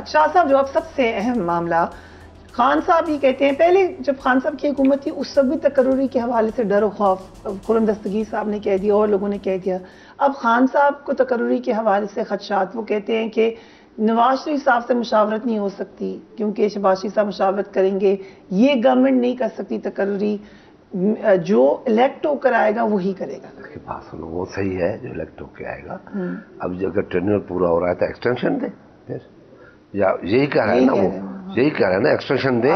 شاہ صاحب جو اب سب سے اہم معاملہ، خان صاحب یہ کہتے ہیں، پہلے جب خان صاحب کی حکومت تھی اس وقت بھی تقرری کے حوالے سے ڈر و خوف خرم دستگیر صاحب نے کہہ دیا اور لوگوں نے کہہ دیا، اب خان صاحب کو تقرری کے حوالے سے خدشات، وہ کہتے ہیں کہ نواز شریف صاحب سے مشاورت نہیں ہو سکتی کیونکہ شہباز شریف صاحب مشاورت کریں گے، یہ گورنمنٹ نہیں کر سکتی تقرری، جو الیکٹ ہو کر آئے گا وہی کرے گا. بات سنو، وہ صحیح ہے جو الیکٹ ہو کے آئے گا. اب اگر ٹینیور پورا ہو رہا ہے تو ایکسٹینشن دے، یا یہی کہہ رہا ہے نا، وہ یہی کہہ رہا ہے نا ایکسٹینشن دے،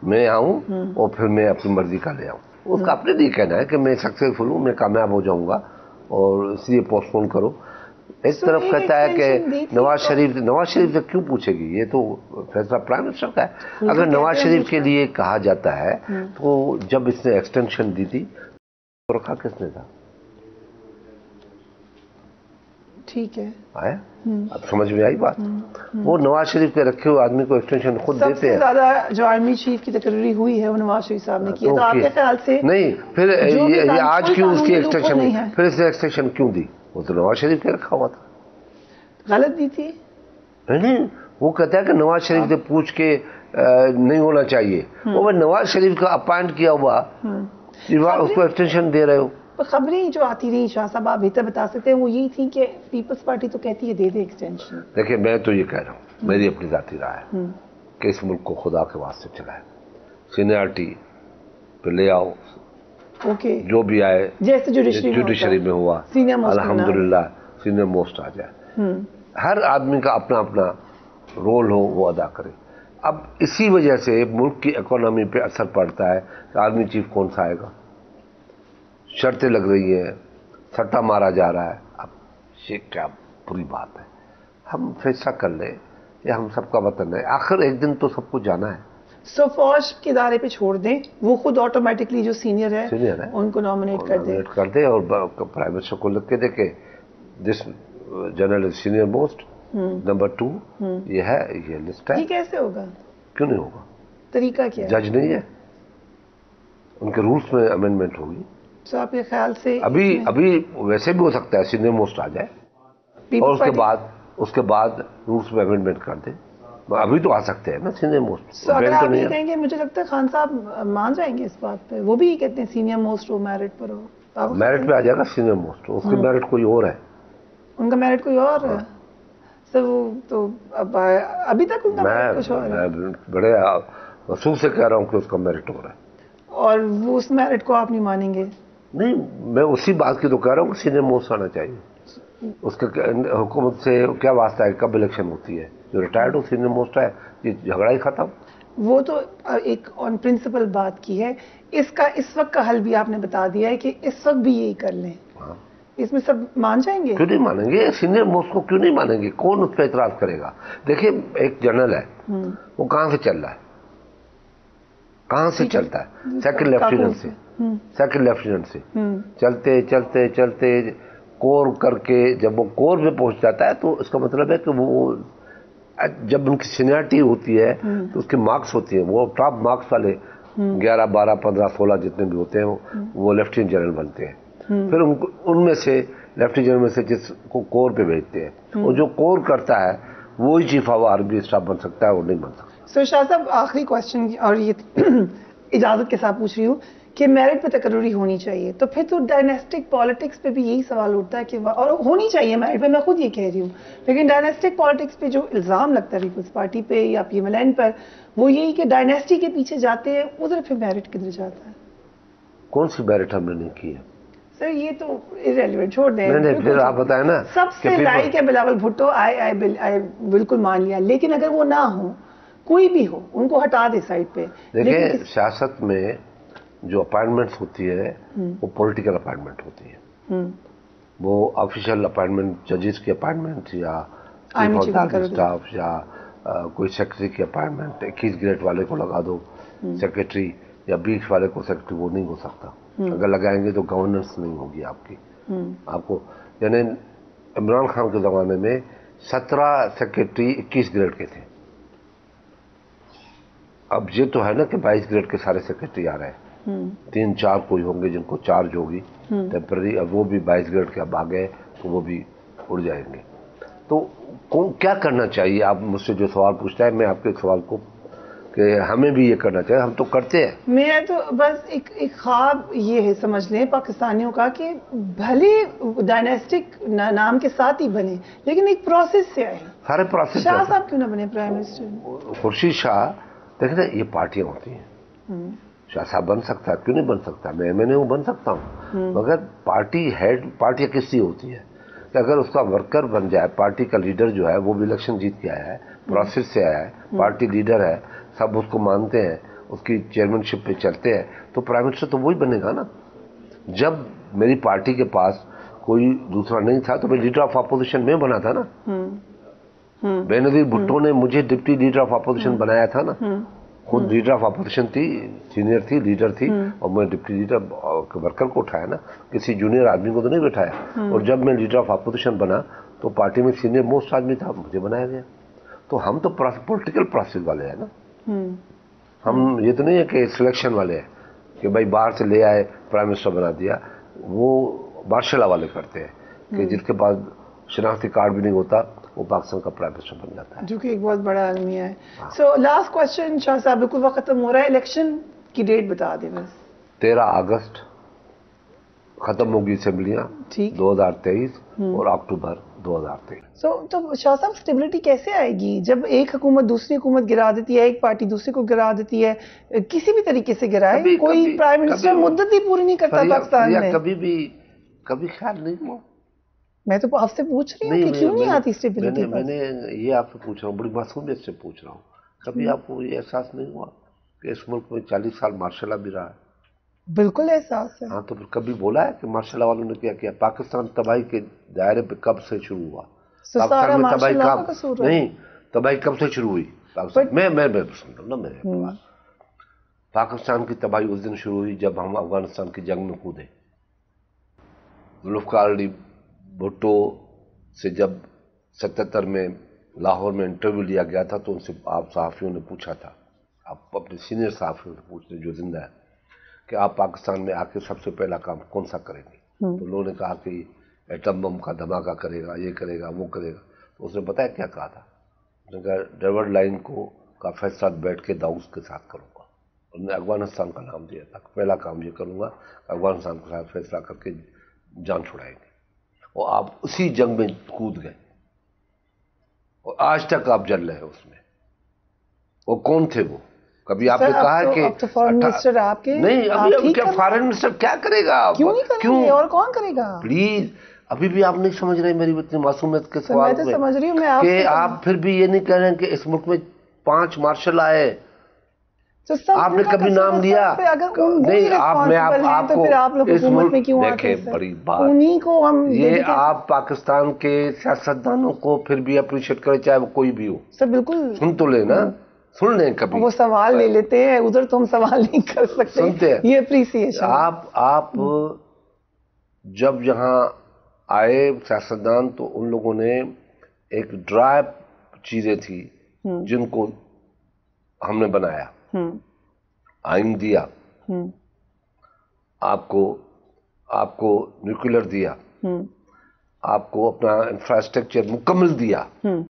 میں آؤں اور پھر میں اپنی مرضی کا لے آؤں. اس کا اپنے لیے کہنا ہے کہ میں سکسیسفل ہوں، میں کامیاب ہو جاؤں گا اور اس لیے پوسٹ پون کرو. ایک طرف کہتا ہے کہ نواز شریف سے کیوں پوچھے گی، یہ تو فیصلہ پرائم منسٹر کا ہے. اگر نواز شریف کے لیے کہا جاتا ہے تو جب اس نے ایکسٹینشن دی تھی تو رکھا کس نے تھا؟ ٹھیک ہے، آیا اب سمجھ میں آئی بات. وہ نواز شریف کے رکھے ہوئے آدمی کو ایکسٹینشن خود دیتے ہیں. سب سے زیادہ جو آرمی چیف کی تقرری ہوئی ہے وہ نواز شریف صاحب نے کی ہے، تو آپ کے خیال سے نہیں پھر یہ آج کیوں اس کی ایکسٹینشن پھر اس نے ایکسٹینشن کیوں دی؟ وہ تو نواز شریف کے رکھا ہوا تھا. غلط دی تھی؟ نہیں، وہ کہتا ہے کہ نواز شریف سے پوچھ کے نہیں ہونا چاہیے. وہ نواز شریف کا اپائنٹ کیا ہوا اس کو ایکسٹینشن دے رہے ہو. خبریں جو آتی رہی شاہ صاحب آپ بہتر بتا سکتے ہیں، وہ یہی تھی کہ پیپلز پارٹی تو کہتی ہے دے دے ایکسٹینشن. دیکھیں میں تو یہ کہہ رہا ہوں، میری اپنی ذاتی رائے ہے کہ اس ملک کو خدا کے واسطے چلائے، سینئرٹی پہ لے آؤ، جو بھی آئے جیسے جوڈیشری میں ہوا الحمدللہ سینئر موسٹ آ جائے. ہر آدمی کا اپنا اپنا رول ہو وہ ادا کرے. اب اسی وجہ سے ملک کی اکانومی پہ اثر پڑتا ہے کہ آرمی چیف کون سا آئے گا، شرطیں لگ رہی ہیں، سٹا مارا جا رہا ہے. اب یہ کیا بری بات ہے. ہم فیصلہ کر لیں، یہ ہم سب کا وطن ہے، آخر ایک دن تو سب کو جانا ہے. سو فوج کے ادارے پہ چھوڑ دیں، وہ خود آٹومیٹکلی جو سینئر ہے ان کو نامنیٹ کر دیں اور پرائم منسٹر کو لکھ کے دے کہ this general is senior most number 2، یہ ہے، یہ لسٹ ہے. یہ کیسے ہوگا؟ کیوں نہیں ہوگا؟ طریقہ کیا ہے؟ جج نہیں ہے، ان کے رولز میں امینڈمنٹ ہوگی. تو آپ کے خیال سے ابھی ویسے بھی ہو سکتا ہے سینئر موسٹ آ جائے اور اس کے بعد رولز میں امینڈمنٹ کر دیں. ابھی تو آ سکتے ہیں نا سینئر موسٹ. اگر آپ یہ کہیں گے، مجھے لگتا ہے خان صاحب مان جائیں گے اس بات پہ، وہ بھی یہ کہتے ہیں سینئر موسٹ ہو، میرٹ پر ہو. میرٹ پہ آ جائے گا سینئر موسٹ، اس کی میرٹ کوئی اور ہے. ان کا میرٹ کوئی اور ہے سر؟ وہ تو ابھی تک ان کا میرٹ کچھ اور ہے. میں بڑے وصول سے کہہ رہا ہوں کہ اس کا میرٹ ہو رہا ہے. اور وہ اس میرٹ کو آپ نہیں مانیں گے؟ نہیں، میں اسی بات کی تو کہہ رہا ہوں کہ سینئر موسٹ آنا چاہیے. اس کے حکومت سے کیا واسطہ ہے کب الیکشن ہوتی ہے؟ جو ریٹائرڈ ہو سینئر موسٹ ہے، یہ جھگڑا ہی ختم. وہ تو ایک آن پرنسپل بات کی ہے. اس کا اس وقت کا حل بھی آپ نے بتا دیا ہے کہ اس وقت بھی یہی کر لیں. اس میں سب مان جائیں گے؟ کیوں نہیں مانیں گے؟ سینئر موسٹ کو کیوں نہیں مانیں گے؟ کون اس پہ اعتراض کرے گا؟ دیکھیں ایک جنرل ہے، وہ کہاں سے چل رہا ہے؟ کہاں سے چلتا ہے؟ سیکنڈ لیفٹیننٹ سے چلتے چلتے چلتے کور کر کے جب وہ کور پہ پہنچ جاتا ہے تو اس کا مطلب ہے کہ وہ جب ان کی سینئرٹی ہوتی ہے تو اس کے مارکس ہوتی ہیں، وہ ٹاپ مارکس والے 11 12 15 16 جتنے بھی ہوتے ہیں وہ لیفٹیننٹ جنرل بنتے ہیں. پھر ان میں سے لیفٹیننٹ جنرل میں سے جس کو کور پہ بھیجتے ہیں، اور جو کور کرتا ہے وہی چیف آف آرمی اسٹاف بن سکتا ہے، وہ نہیں بن سکتا. سو شاہ صاحب آخری کوشچن، اور یہ اجازت کے ساتھ پوچھ رہی ہوں کہ میرٹ پہ تقرری ہونی چاہیے، تو پھر تو ڈائنیسٹک پالیٹکس پہ بھی یہی سوال اٹھتا ہے کہ اور ہونی چاہیے میرٹ پہ، میں خود یہ کہہ رہی ہوں، لیکن ڈائنیسٹک پالیٹکس پہ جو الزام لگتا ہے پیپلز پارٹی پہ یا پی ایم ایل این پر، وہ یہی کہ ڈائنیسٹی کے پیچھے جاتے ہیں، ادھر پھر میرٹ کدھر جاتا ہے؟ کون سی میرٹ ہم نے نہیں کی ہے سر؟ یہ تو irrelevant، چھوڑ دیں. پھر آپ بتائیں نا، سب سے لائک ہے بلاول بھٹو، بالکل مان لیا، لیکن اگر وہ نہ ہو، کوئی بھی ہو، ان کو ہٹا دے سائڈ پہ. دیکھیں سیاست میں جو اپائنٹمنٹس ہوتی ہے وہ پولیٹیکل اپائنٹمنٹ ہوتی ہے، وہ آفیشیل اپائنٹمنٹ، ججز کی اپائنٹمنٹ یا چیف آف اسٹاف یا کوئی سیکرٹری کی اپائنٹمنٹ 21 گریڈ والے کو لگا دو سیکرٹری یا 20 والے کو سیکرٹری، وہ نہیں ہو سکتا. اگر لگائیں گے تو گورننس نہیں ہوگی آپ کی. آپ کو یعنی عمران خان کے زمانے میں 17 سیکرٹری 21 گریڈ کے تھے. اب یہ تو ہے نا کہ 22 گریڈ کے سارے سیکرٹری آ رہے ہیں، 3 4 کوئی ہوں گے جن کو چارج ہوگی ٹیمپرری، اب وہ بھی 22 گریڈ کے اب آ گئے تو وہ بھی اڑ جائیں گے. تو کیا کرنا چاہیے؟ آپ مجھ سے جو سوال پوچھتا ہے، میں آپ کے سوال کو کہ ہمیں بھی یہ کرنا چاہیے، ہم تو کرتے ہیں. میں تو بس ایک خواب یہ ہے سمجھ لیں پاکستانیوں کا کہ بھلے ڈائنیسٹک نام کے ساتھ ہی بنے لیکن ایک پروسیس سے آئے. سارے پروسیس. شاہ صاحب کیوں نہ بنے پرائم منسٹر؟ خورشید شاہ دیکھ رہے یہ پارٹیاں ہوتی ہیں. شاہ صاحب بن سکتا ہے، کیوں نہیں بن سکتا؟ میں وہ بن سکتا ہوں، مگر پارٹی ہیڈ پارٹی کس سے ہوتی ہے کہ اگر اس کا ورکر بن جائے، پارٹی کا لیڈر جو ہے وہ بھی الیکشن جیت کے آیا ہے، پروسیس سے آیا ہے، پارٹی لیڈر ہے، سب اس کو مانتے ہیں، اس کی چیئرمین شپ پہ چلتے ہیں، تو پرائم منسٹر تو وہی بنے گا نا. جب میری پارٹی کے پاس کوئی دوسرا نہیں تھا تو میں لیڈر آف اپوزیشن میں بنا تھا نا. بے نظیر بھٹو نے مجھے ڈپٹی لیڈر آف اپوزیشن بنایا تھا نا. خود لیڈر آف اپوزیشن تھی، سینئر تھی، لیڈر تھی، اور میں ڈپٹی لیڈر ورکر کو اٹھایا نا، کسی جونیئر آدمی کو تو نہیں بٹھایا. اور جب میں لیڈر آف اپوزیشن بنا تو پارٹی میں سینئر موسٹ آدمی تھا، مجھے بنایا گیا. تو ہم تو پولیٹیکل پروسیس والے ہیں نا. ہم یہ تو نہیں ہے کہ سلیکشن والے ہیں کہ بھائی باہر سے لے آئے پرائم منسٹر بنا دیا. وہ مارشل والے کرتے ہیں کہ جس کے پاس شناختی کارڈ بھی نہیں ہوتا وہ پاکستان کا پرائم منسٹر بن جاتا ہے، جو کہ ایک بہت بڑا المیہ ہے. سو لاسٹ کوشچن شاہ صاحب، بالکل وقت ختم ہو رہا ہے، الیکشن کی ڈیٹ بتا دیں بس. 13 اگست ختم ہوگی اسمبلیاں، 2023 اور اکتوبر 2023. تو شاہ صاحب اسٹیبلٹی کیسے آئے گی جب ایک حکومت دوسری حکومت گرا دیتی ہے، ایک پارٹی دوسری کو گرا دیتی ہے، کسی بھی طریقے سے گرائے، کوئی پرائم منسٹر مدت ہی پوری نہیں کرتا پاکستان میں. کبھی خیال نہیں ہوا. میں تو آپ سے پوچھ رہی ہوں کہ کیوں نہیں آتی اسٹیبلٹی. میں نے یہ آپ سے پوچھ رہا ہوں، بڑی معصومیت سے پوچھ رہا ہوں. کبھی آپ کو یہ احساس نہیں ہوا کہ اس ملک میں 40 سال مارشل لا بھی رہا ہے؟ بالکل احساس ہے. ہاں، تو پھر کبھی بولا ہے کہ مارشل لا والوں نے کیا کیا؟ پاکستان تباہی کے دائرے پہ کب سے شروع ہوا؟ پاکستان میں تباہی نہیں، تباہی کب سے شروع ہوئی پاکستان میں سن رہا ہوں نا میرے بات. پاکستان کی تباہی اس دن شروع ہوئی جب ہم افغانستان کی جنگ میں کودے. ذوالفقار علی بھٹو سے جب 77 میں لاہور میں انٹرویو لیا گیا تھا تو ان سے آپ صحافیوں نے پوچھا تھا، آپ اپنے سینئر صحافیوں سے پوچھتے جو زندہ ہے، کہ آپ پاکستان میں آ کے سب سے پہلا کام کون سا کریں گے؟ تو لوگوں نے کہا کہ ایٹم بم کا دھماکہ کرے گا، یہ کرے گا، وہ کرے گا. تو اس نے بتایا کیا کہا تھا؟ اس نے کہا ڈیوڈ لائن کا فیصلہ بیٹھ کے داؤس کے ساتھ کروں گا. انہوں نے افغانستان کا نام دیا تھا، پہلا کام یہ کروں گا افغانستان کے ساتھ فیصلہ کر کے جان چھڑائیں گے. اور آپ اسی جنگ میں کود گئے اور آج تک آپ جل رہے ہیں اس میں. وہ کون تھے وہ؟ کبھی آپ نے کہا ہے کہ فارن منسٹر آپ کے نہیں؟ ابھی کیا فارن منسٹر کیا کرے گا؟ کیوں اور کون کرے گا؟ پلیز ابھی بھی آپ نہیں سمجھ رہے میری اتنی معصومیت کے سوال میں سمجھ رہی ہوں کہ آپ پھر بھی یہ نہیں کہہ رہے ہیں کہ اس ملک میں 5 مارشل آئے. آپ نے کبھی نام لیا؟ نہیں، آپ کو اس ملک دیکھیں بڑی بات یہ آپ پاکستان کے سیاستدانوں کو پھر بھی اپریشیٹ کریں چاہے وہ کوئی بھی ہو. سر بالکل سن تو لیں نا، سن لیں کبھی. وہ سوال لے لیتے ہیں ادھر تو ہم سوال نہیں کر سکتے. سنتے ہیں یہ اپریسیشن. آپ جب یہاں آئے سیاستدان تو ان لوگوں نے ایک ڈرائی چیزیں تھی جن کو ہم نے بنایا. آئین دیا آپ کو نیوکلیر دیا، آپ کو اپنا انفراسٹرکچر مکمل دیا.